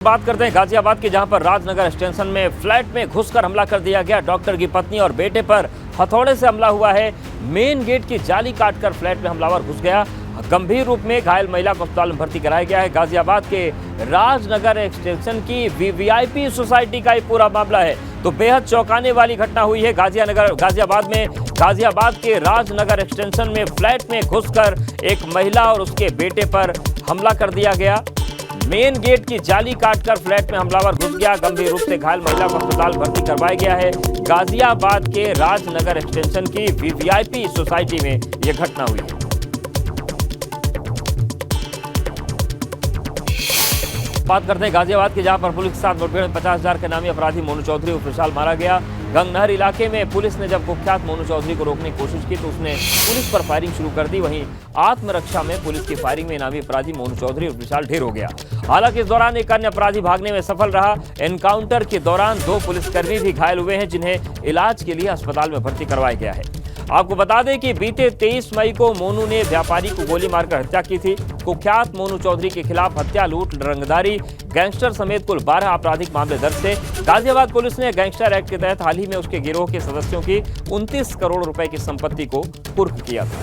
बात करते हैं गाजियाबाद की, जहां पर राजनगर स्टेशन में फ्लैट में घुसकर हमला कर दिया गया। डॉक्टर की पत्नी और बेटे पर हथौड़े से हमला हुआ है। मेन गेट की जाली काटकर फ्लैट में हमलावर घुस गया। गंभीर रूप में घायल महिला को अस्पताल में भर्ती कराया गया है। गाजियाबाद के राजनगर एक्सटेंशन की वीवीआईपी सोसाइटी का ये पूरा मामला है। तो बेहद चौंकाने वाली घटना हुई है गाजियाबाद के राजनगर एक्सटेंशन में फ्लैट में घुसकर एक महिला और उसके बेटे पर हमला कर दिया गया। मेन गेट की जाली काटकर फ्लैट में हमलावर घुस गया। गंभीर रूप से घायल महिला को अस्पताल भर्ती करवाया गया है। गाजियाबाद के राजनगर एक्सटेंशन की वीवीआईपी सोसाइटी में यह घटना हुई है। बात करते हैं गाजियाबाद के, जहां पर पुलिस के साथ मुठभेड़ में 50,000 के नामी अपराधी मोनू चौधरी उर्फ विशाल मारा गया। गंगनहर इलाके में पुलिस ने जब कुख्यात मोनू चौधरी को रोकने की कोशिश की तो उसने पुलिस पर फायरिंग शुरू कर दी। वहीं आत्मरक्षा में पुलिस की फायरिंग में इनामी अपराधी मोनू चौधरी और विशाल ढेर हो गया। हालांकि इस दौरान एक अन्य अपराधी भागने में सफल रहा। एनकाउंटर के दौरान 2 पुलिसकर्मी भी घायल हुए हैं, जिन्हें इलाज के लिए अस्पताल में भर्ती करवाया गया है। आपको बता दें कि बीते 23 मई को मोनू ने व्यापारी को गोली मारकर हत्या की थी। कुख्यात मोनू चौधरी के खिलाफ हत्या, लूट, रंगदारी, गैंगस्टर समेत कुल 12 आपराधिक मामले दर्ज थे। गाजियाबाद पुलिस ने गैंगस्टर एक्ट के तहत हाल ही में उसके गिरोह के सदस्यों की 29 करोड़ रुपए की संपत्ति को कुर्क किया था।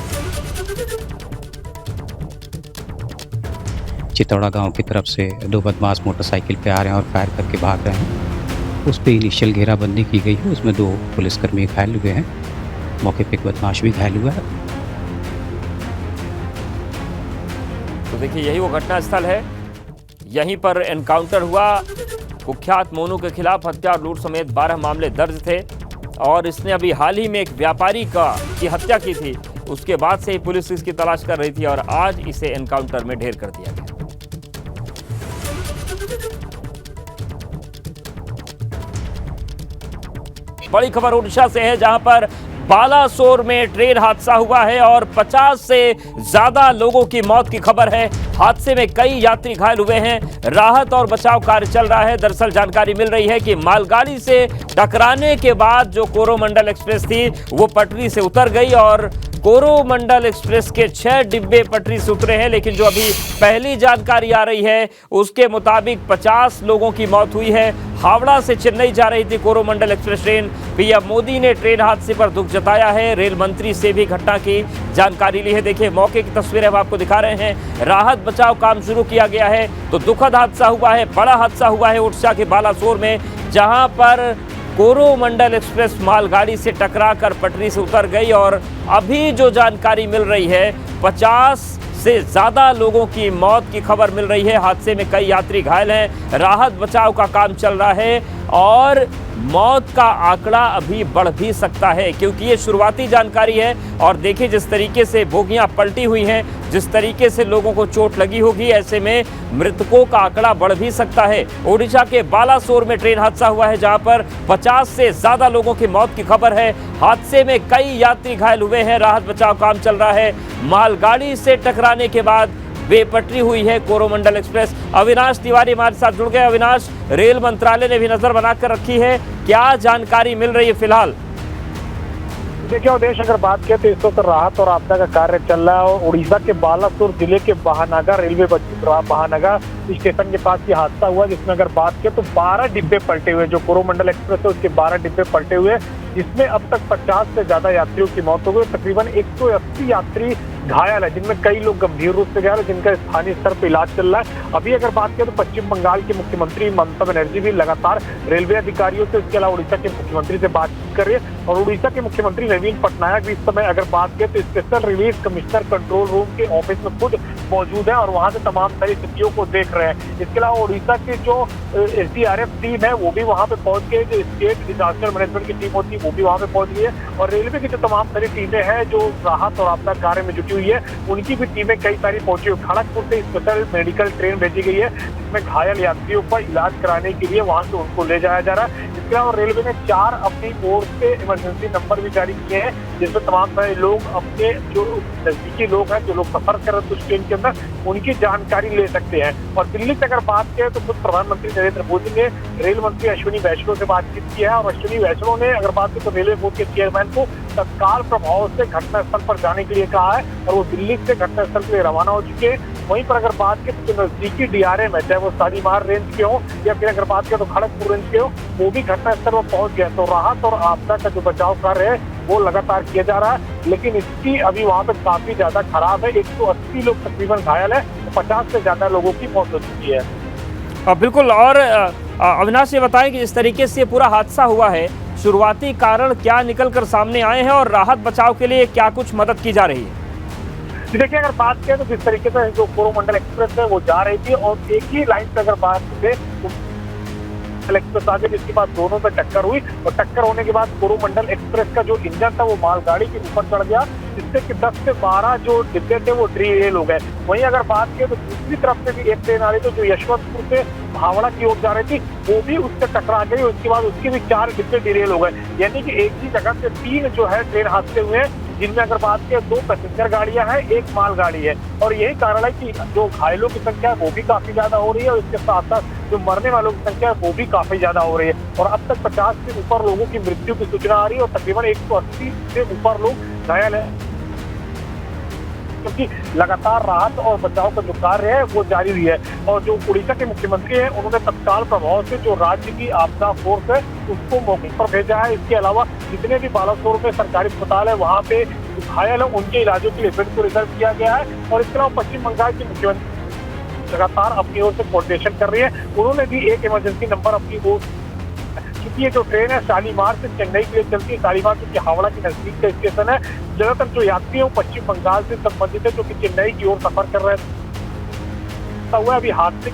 चितौड़ा गांव की तरफ से 2 बदमाश मोटरसाइकिल पे आ रहे हैं और फायर करके भाग रहे हैं। उस पर इनिशियल घेराबंदी की गई है। उसमें 2 पुलिसकर्मी घायल हुए हैं। मौके पे एक बदमाश भी घायल हुआ है। तो देखिए, यही वो घटना स्थल है। यहीं पर एनकाउंटर हुआ। कुख्यात मोनू के खिलाफ हत्या और लूट समेत 12 मामले दर्ज थे और इसने अभी हाल ही में एक व्यापारी की हत्या की थी। उसके बाद से ही पुलिस इसकी तलाश कर रही थी और आज इसे एनकाउंटर में ढेर कर दिया गया। बड़ी खबर ओडिशा से है, जहां पर बालासोर में ट्रेन हादसा हुआ है और 50 से ज्यादा लोगों की मौत की खबर है। हादसे में कई यात्री घायल हुए हैं। राहत और बचाव कार्य चल रहा है। दरअसल जानकारी मिल रही है कि मालगाड़ी से टकराने के बाद जो कोरोमंडल एक्सप्रेस थी वो पटरी से उतर गई और कोरोमंडल एक्सप्रेस के 6 डिब्बे पटरी से उतरे हैं। लेकिन जो अभी पहली जानकारी आ रही है उसके मुताबिक 50 लोगों की मौत हुई है। हावड़ा से चेन्नई जा रही थी Coromandel express train. PM Modi ने ट्रेन हादसे पर दुख जताया है। रेल मंत्री से भी घटना की जानकारी ली है। देखिए, मौके की तस्वीरें हम आपको दिखा रहे हैं। राहत बचाव काम शुरू किया गया है। तो दुखद हादसा हुआ है, बड़ा हादसा हुआ है ओडिशा के बालासोर में, जहां पर कोरोमंडल एक्सप्रेस मालगाड़ी से टकराकर पटरी से उतर गई और अभी जो जानकारी मिल रही है 50 से ज्यादा लोगों की मौत की खबर मिल रही है। हादसे में कई यात्री घायल हैं। राहत बचाव का काम चल रहा है और मौत का आंकड़ा अभी बढ़ भी सकता है, क्योंकि ये शुरुआती जानकारी है। और देखिए, जिस तरीके से बोगियां पलटी हुई हैं, जिस तरीके से लोगों को चोट लगी होगी, ऐसे में मृतकों का आंकड़ा बढ़ भी सकता है। ओडिशा के बालासोर में ट्रेन हादसा हुआ है, जहां पर 50 से ज्यादा लोगों की मौत की खबर है। हादसे में कई यात्री घायल हुए हैं। राहत बचाव काम चल रहा है। मालगाड़ी से टकराने के बाद बेपटरी हुई है कोरोमंडल एक्सप्रेस। अविनाश तिवारी हमारे साथ जुड़ गए। अविनाश, रेल मंत्रालय ने भी नजर बनाकर रखी है, क्या जानकारी मिल रही है फिलहाल? देखिए उदेश, अगर बात करें तो इस वक्त राहत और आपदा का कार्य चल रहा है और उड़ीसा के बालासोर जिले के बहानागा रेलवे बहानागा स्टेशन के पास ये हादसा हुआ, जिसमें अगर बात करें तो 12 डिब्बे पलटे हुए। जो कोरोमंडल एक्सप्रेस है उसके 12 डिब्बे पलटे हुए, जिसमें अब तक 50 से ज्यादा यात्रियों की मौत हो गई। तकरीबन 180 यात्री घायल है, जिनमें कई लोग गंभीर रूप से घायल है, जिनका स्थानीय स्तर पर इलाज चल रहा है। अभी अगर बात करें तो पश्चिम बंगाल के मुख्यमंत्री ममता बनर्जी भी लगातार रेलवे अधिकारियों से, इसके अलावा उड़ीसा के मुख्यमंत्री से बातचीत कर रही है। और उड़ीसा के मुख्यमंत्री नवीन पटनायक भी इस समय अगर बात करें तो special relief commissioner control room के ऑफिस में खुद मौजूद है और वहां से तमाम सारी स्थितियों को देख रहे हैं। इसके अलावा उड़ीसा की जो SDRF टीम है वो भी वहां पे पहुंच गई। जो स्टेट डिजास्टर मैनेजमेंट की टीम होती है वो भी वहां पे पहुंच गई है और रेलवे की जो तमाम सारी टीमें हैं जो राहत और आपदा कार्य में जुटी हुई है, उनकी भी टीमें कई सारी पहुंची हुई। खड़गपुर से स्पेशल मेडिकल ट्रेन भेजी गई है, जिसमें घायल यात्रियों का इलाज कराने के लिए वहां से उनको ले जाया जा रहा है। इसके अलावा रेलवे ने 4 अपनी ओर से इमरजेंसी नंबर भी जारी किए हैं, जिसमें तमाम सारे लोग अपने जो नजदीकी लोग हैं, जो लोग सफर कर रहे हैं उस ट्रेन के अंदर, उनकी जानकारी ले सकते हैं। और दिल्ली से अगर बात करें तो खुद प्रधानमंत्री नरेंद्र मोदी ने रेल मंत्री अश्विनी वैष्णव से बातचीत की है और अश्विनी वैष्णव ने अगर बात करें तो रेलवे बोर्ड के चेयरमैन को तत्काल प्रभाव से घटनास्थल पर जाने के लिए कहा है और वो दिल्ली से घटनास्थल के लिए रवाना हो चुके हैं। वहीं पर अगर बात करें तो नजदीकी डीआरएम है, चाहे वो शालीमार रेंज के हो या फिर अगर बात करें तो खड़गपुर रेंज के हो, वो भी घटनास्थल पर पहुंच गया। तो राहत और आपदा का जो बचाव कार्य है वो लगातार किया जा रहा है, लेकिन इसकी अभी वहाँ पे काफी ज्यादा खराब है। 180 लोग तकरीबन घायल है, 50 से ज्यादा लोगों की मौत हो चुकी है। बिल्कुल। और अविनाश ये बताएं कि जिस तरीके से पूरा हादसा हुआ है, शुरुआती कारण क्या निकल कर सामने आए हैं और राहत बचाव के लिए क्या कुछ मदद की जा रही है? देखिए, अगर बात करें तो जिस तरीके से जो कोरोमंडल एक्सप्रेस है वो जा रही थी और एक ही लाइन पे अगर बात करें तो एक्सप्रेस आगे, जिसके बाद दोनों में टक्कर हुई और टक्कर होने के बाद कोरोमंडल एक्सप्रेस का जो इंजन था वो मालगाड़ी के ऊपर चढ़ गया, जिससे कि 10 से 12 जो डिब्बे थे वो डिरेल हो गए। वहीं अगर बात करें तो दूसरी तरफ से भी एक ट्रेन आ रही थी जो यशवंतपुर से हावड़ा की ओर जा रही थी, वो भी उससे टकरा गई। उसके बाद उसके भी 4 डिब्बे डिरेल हो गए, यानी कि एक ही जगह से 3 जो है ट्रेन हादसे हुए हैं, जिनमें अगर बात करें 2 पैसेंजर गाड़ियां हैं, 1 मालगाड़ी है। और यही कारण है कि जो घायलों की संख्या है वो भी काफी ज्यादा हो रही है और इसके साथ साथ जो मरने वालों की संख्या है वो भी काफी ज्यादा हो रही है। और अब तक 50 से ऊपर लोगों की मृत्यु की सूचना आ रही है और तकरीबन 180 से ऊपर लोग घायल हैं, क्योंकि लगातार राहत और बचाव का जो कार्य है वो जारी रही है। और जो उड़ीसा के मुख्यमंत्री हैं, उन्होंने तत्काल प्रभाव से जो राज्य की आपदा फोर्स है उसको मौके पर भेजा है। इसके अलावा जितने भी बालासोर में सरकारी अस्पताल है वहाँ पे घायल है उनके इलाजों के लिए बेड को रिजर्व किया गया है। और इसके अलावा पश्चिम बंगाल की मुख्यमंत्री लगातार अपनी ओर से कोऑर्डिनेशन कर रही है। उन्होंने भी एक इमरजेंसी नंबर अपनी ओर, क्योंकि ये जो ट्रेन है शालीमार से चेन्नई के लिए चलती है, शालीमार क्योंकि हावड़ा के नजदीक का स्टेशन है, ज्यादातर जो यात्री है पश्चिम बंगाल से संबंधित है जो कि चेन्नई की ओर सफर कर रहे हुए अभी हादसे।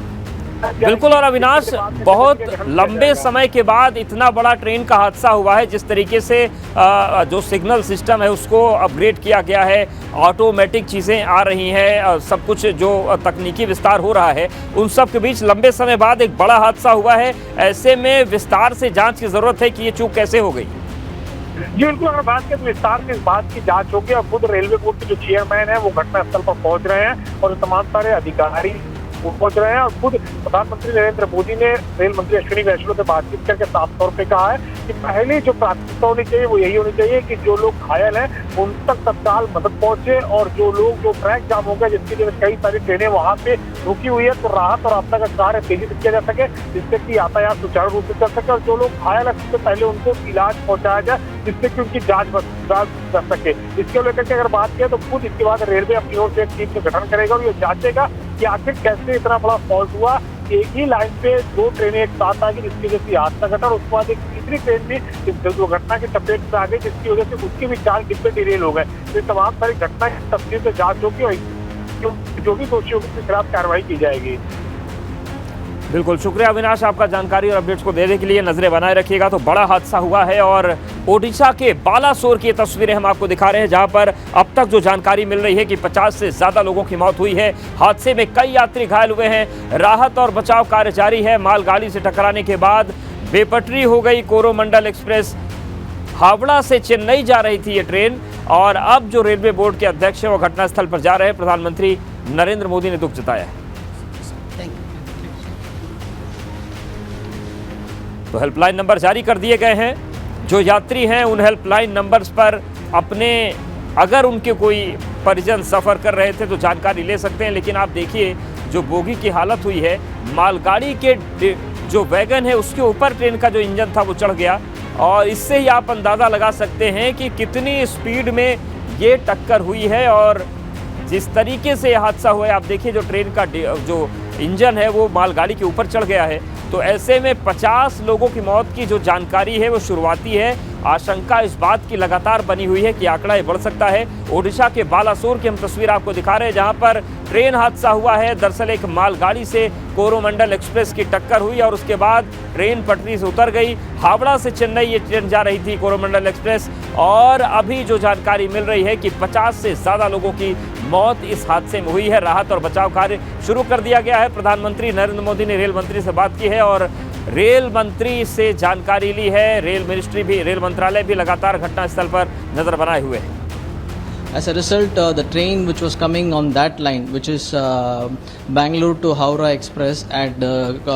बिल्कुल। और अविनाश, बहुत लंबे समय के बाद इतना बड़ा ट्रेन का हादसा हुआ है, जिस तरीके से जो सिग्नल सिस्टम है उसको अपग्रेड किया गया है, ऑटोमेटिक चीज़ें आ रही हैं, सब कुछ जो तकनीकी विस्तार हो रहा है, उन सब के बीच लंबे समय बाद एक बड़ा हादसा हुआ है। ऐसे में विस्तार से जांच की जरूरत है कि ये चूक कैसे हो गई। जी बिल्कुल, अगर बात करें तो विस्तार से इस बात की जांच होगी और खुद रेलवे बोर्ड के जो चेयरमैन है वो घटनास्थल पर पहुंच रहे हैं और तमाम सारे अधिकारी वो पहुंच रहे हैं। और खुद प्रधानमंत्री नरेंद्र मोदी ने रेल मंत्री अश्विनी वैष्णव से बातचीत करके साफ तौर पे कहा है कि पहली जो प्राथमिकता होनी चाहिए वो यही होनी चाहिए कि जो लोग घायल हैं उन तक तत्काल मदद पहुंचे और जो लोग जो ट्रैक जाम हो गए जिसके लिए कई सारी ट्रेनें वहां पे रुकी हुई है, तो राहत और आपदा का कार्य तेजी से किया जा सके जिससे कि यातायात सुचारू रूप से चल सके और जो लोग घायल है सबसे पहले उनको इलाज पहुंचाया जाए जिससे कि उनकी जांच कर सके। इसके लेकर के अगर बात करें तो खुद इसके बाद रेलवे अपनी ओर से एक टीम का गठन करेगा और ये जांचेगा कि आखिर कैसे इतना बड़ा फॉल्ट हुआ। एक ही लाइन पे 2 ट्रेनें एक साथ आ गई जिसकी वजह से हादसा घटा और उसके बाद एक तीसरी ट्रेन भी इस दुर्घटना की चपेट में आ गई जिसकी वजह से उसके भी 4 डिब्बे डिरेल हो गए। तो तमाम सारी घटना की तफसील से जांच होगी और जो भी दोषी होगी उसके खिलाफ कार्रवाई की जाएगी। बिल्कुल, शुक्रिया अविनाश आपका जानकारी और अपडेट्स को देने के लिए। नजरें बनाए रखिएगा। तो बड़ा हादसा हुआ है और ओडिशा के बालासोर की तस्वीरें हम आपको दिखा रहे हैं, जहां पर अब तक जो जानकारी मिल रही है कि 50 से ज्यादा लोगों की मौत हुई है। हादसे में कई यात्री घायल हुए हैं। राहत और बचाव कार्य जारी है। मालगाड़ी से टकराने के बाद बेपटरी हो गई कोरोमंडल एक्सप्रेस। हावड़ा से चेन्नई जा रही थी ये ट्रेन और अब जो रेलवे बोर्ड के अध्यक्ष हैं वो घटनास्थल पर जा रहे हैं। प्रधानमंत्री नरेंद्र मोदी ने दुख जताया है। तो हेल्पलाइन नंबर जारी कर दिए गए हैं। जो यात्री हैं उन हेल्पलाइन नंबर्स पर अपने, अगर उनके कोई परिजन सफ़र कर रहे थे तो जानकारी ले सकते हैं। लेकिन आप देखिए जो बोगी की हालत हुई है, मालगाड़ी के जो वैगन है उसके ऊपर ट्रेन का जो इंजन था वो चढ़ गया और इससे ही आप अंदाज़ा लगा सकते हैं कि कितनी स्पीड में ये टक्कर हुई है। और जिस तरीके से हादसा हुआ है, आप देखिए जो ट्रेन का जो इंजन है वो मालगाड़ी के ऊपर चढ़ गया है। तो ऐसे में 50 लोगों की मौत की जो जानकारी है वो शुरुआती है। आशंका इस बात की लगातार बनी हुई है कि आंकड़ा बढ़ सकता है। ओडिशा के बालासोर की हम तस्वीर आपको दिखा रहे हैं, जहां पर ट्रेन हादसा हुआ है। दरअसल एक मालगाड़ी से कोरोमंडल एक्सप्रेस की टक्कर हुई और उसके बाद ट्रेन पटरी से उतर गई। हावड़ा से चेन्नई ये ट्रेन जा रही थी कोरोमंडल एक्सप्रेस और अभी जो जानकारी मिल रही है कि 50 से ज़्यादा लोगों की मौत इस हादसे में हुई है। राहत और बचाव कार्य शुरू कर दिया गया है। प्रधानमंत्री नरेंद्र मोदी ने रेल मंत्री से बात की है और रेल मंत्री से जानकारी ली है। रेल मंत्रालय भी लगातार घटनास्थल पर नजर बनाए हुए है। As a result, the train which was coming on that line, which is Bangalore to Howrah Express, had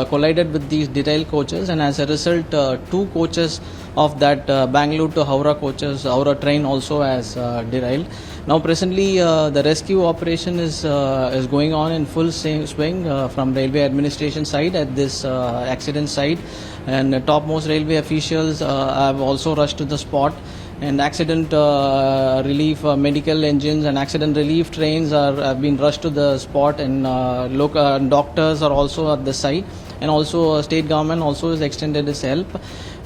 collided with these detailed coaches, and as a result, two coaches of that Bangalore to Howrah Howrah train also has derailed. Now, presently, the rescue operation is going on in full swing from railway administration side at this accident site, and topmost railway officials have also rushed to the spot. And accident relief medical engines and accident relief trains have been rushed to the spot, and local doctors are also at the site, and also state government also has extended its help.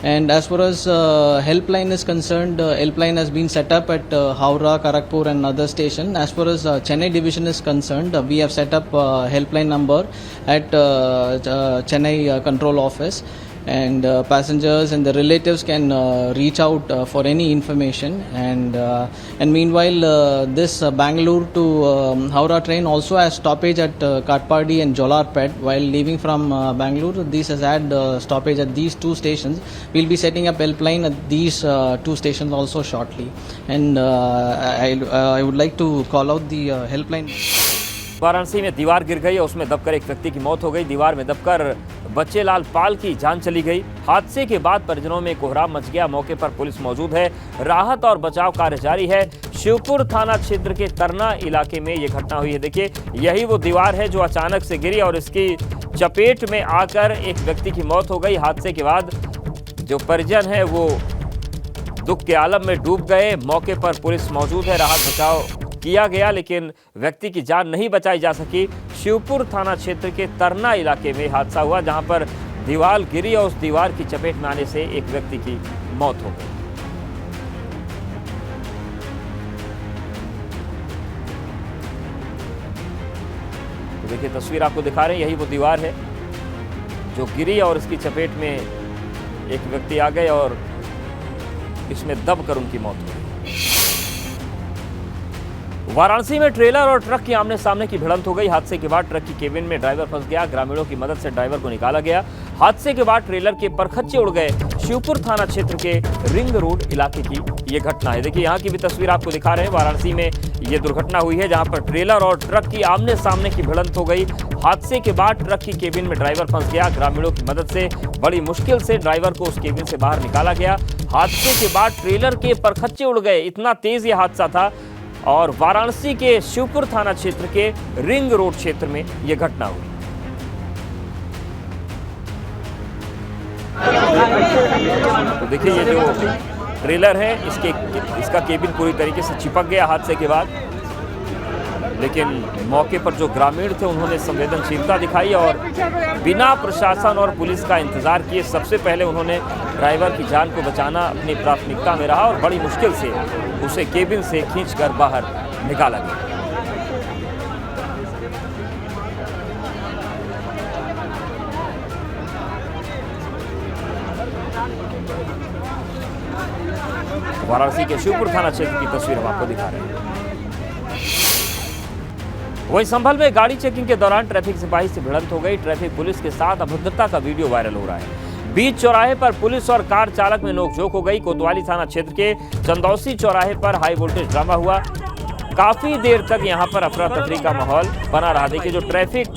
And as far as helpline is concerned, helpline has been set up at Howrah, Kharagpur and other station. As far as Chennai division is concerned, we have set up helpline number at Chennai control office, and passengers and the relatives can reach out for any information. And meanwhile, this Bangalore to Howrah train also has stoppage at Katpadi and Jolarpet. While leaving from Bangalore, this has had stoppage at these two stations. We'll be setting up helpline at these two stations also shortly. And I would like to call out the helpline. Varanasi में दीवार गिर गई और उसमें दबकर एक व्यक्ति की मौत हो गई। दीवार में दबकर बच्चे लाल पाल की जान चली गई। हादसे के बाद परिजनों में कोहराम मच गया। मौके पर पुलिस मौजूद है। राहत और बचाव कार्य जारी है। शिवपुर थाना क्षेत्र के तरना इलाके में ये घटना हुई है। देखिए, यही वो दीवार है जो अचानक से गिरी और इसकी चपेट में आकर एक व्यक्ति की मौत हो गई। हादसे के बाद जो परिजन है वो दुख के आलम में डूब गए। मौके पर पुलिस मौजूद है। राहत बचाव किया गया, लेकिन व्यक्ति की जान नहीं बचाई जा सकी। शिवपुर थाना क्षेत्र के तरना इलाके में हादसा हुआ, जहां पर दीवार गिरी और उस दीवार की चपेट में आने से एक व्यक्ति की मौत हो गई। तो देखिए, तस्वीर आपको दिखा रहे हैं, यही वो दीवार है जो गिरी और इसकी चपेट में एक व्यक्ति आ गए और इसमें दबकर उनकी मौत हो गई। वाराणसी में ट्रेलर और ट्रक की आमने सामने की भिड़ंत हो गई। हादसे के बाद ट्रक की केबिन में ड्राइवर फंस गया। ग्रामीणों की मदद से ड्राइवर को निकाला गया। हादसे के बाद ट्रेलर के परखच्चे उड़ गए। शिवपुर थाना क्षेत्र के रिंग रोड इलाके की ये घटना है। देखिए, यहाँ की भी तस्वीर आपको दिखा रहे हैं। वाराणसी में ये दुर्घटना हुई है, जहाँ पर ट्रेलर और ट्रक की आमने सामने की भिड़ंत हो गई। हादसे के बाद ट्रक की केबिन में ड्राइवर फंस गया। ग्रामीणों की मदद से बड़ी मुश्किल से ड्राइवर को उस केबिन से बाहर निकाला गया। हादसे के बाद ट्रेलर के परखच्चे उड़ गए। इतना तेज ये हादसा था और वाराणसी के शिवपुर थाना क्षेत्र के रिंग रोड क्षेत्र में यह घटना हुई। तो देखिए, ये जो ट्रेलर है इसका केबिन पूरी तरीके से चिपक गया हादसे के बाद, लेकिन मौके पर जो ग्रामीण थे उन्होंने संवेदनशीलता दिखाई और बिना प्रशासन और पुलिस का इंतजार किए सबसे पहले उन्होंने ड्राइवर की जान को बचाना अपनी प्राथमिकता में रहा और बड़ी मुश्किल से उसे केबिन से खींचकर बाहर निकाला गया। वाराणसी के शिवपुर थाना क्षेत्र की तस्वीर हम आपको दिखा रहे हैं। वहीं संभल में गाड़ी चेकिंग के दौरान ट्रैफिक सिपाही से भिड़ंत हो गई। ट्रैफिक पुलिस के साथ अभद्रता का वीडियो वायरल हो रहा है। बीच चौराहे पर पुलिस और कार चालक में नोकझोंक हो गई। कोतवाली थाना क्षेत्र के चंदौसी चौराहे पर हाई वोल्टेज ड्रामा हुआ। काफी देर तक यहां पर अफरा तफरी का माहौल बना रहा। देखिए, जो ट्रैफिक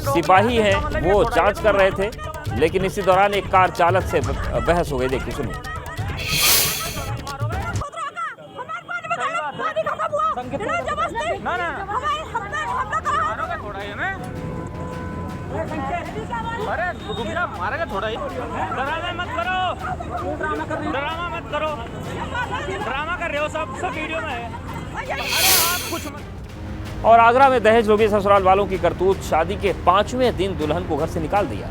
सिपाही हैं वो जांच कर रहे थे, लेकिन इसी दौरान एक कार चालक से बहस हो गई। देखिए, सुनिए। मारेगा थोड़ा ही। ड्रामा मत करो, ड्रामा कर रहे हो, सब वीडियो में है। अरे आप कुछ मत। और आगरा में दहेज लोभी ससुराल वालों की करतूत। शादी के 5वें दिन दुल्हन को घर से निकाल दिया।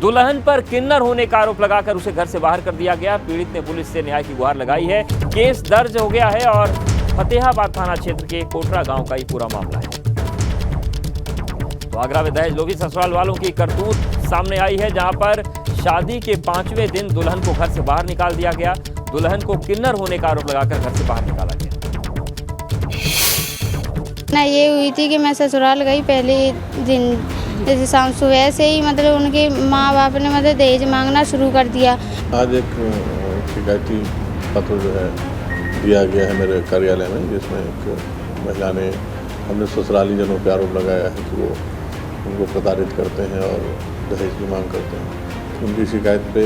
दुल्हन पर किन्नर होने का आरोप लगाकर उसे घर से बाहर कर दिया गया। पीड़ित ने पुलिस से न्याय की गुहार लगाई है। केस दर्ज हो गया है और फतेहाबाद थाना क्षेत्र के कोटरा गांव का ये पूरा मामला है। तो आगरा में दहेज लोभी ससुराल वालों की करतूत सामने आई है, जहां पर शादी के 5वें दिन दुल्हन को घर से बाहर निकाल दिया गया। दुल्हन को किन्नर होने का आरोप लगाकर घर से बाहर निकाला गया। ना ये हुई थी कि मैं ससुराल गई पहले दिन, जैसे शाम सुबह से ही मतलब उनके माँ बाप ने मतलब दहेज मांगना शुरू कर दिया। आज एक शिकायती पत्र जो है दिया गया है मेरे कार्यालय में, जिसमें एक महिला ने हमने ससुराली जनों पे आरोप लगाया है कि वो उनको प्रताड़ित करते हैं और दहेज की मांग करते हैं। उनकी शिकायत पे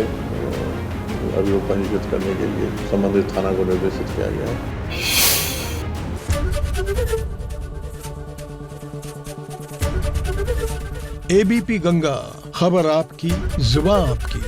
अभियोग पंजीकृत करने के लिए संबंधित थाना को निर्देशित किया गया है। एबीपी गंगा, खबर आपकी, जुबान आपकी।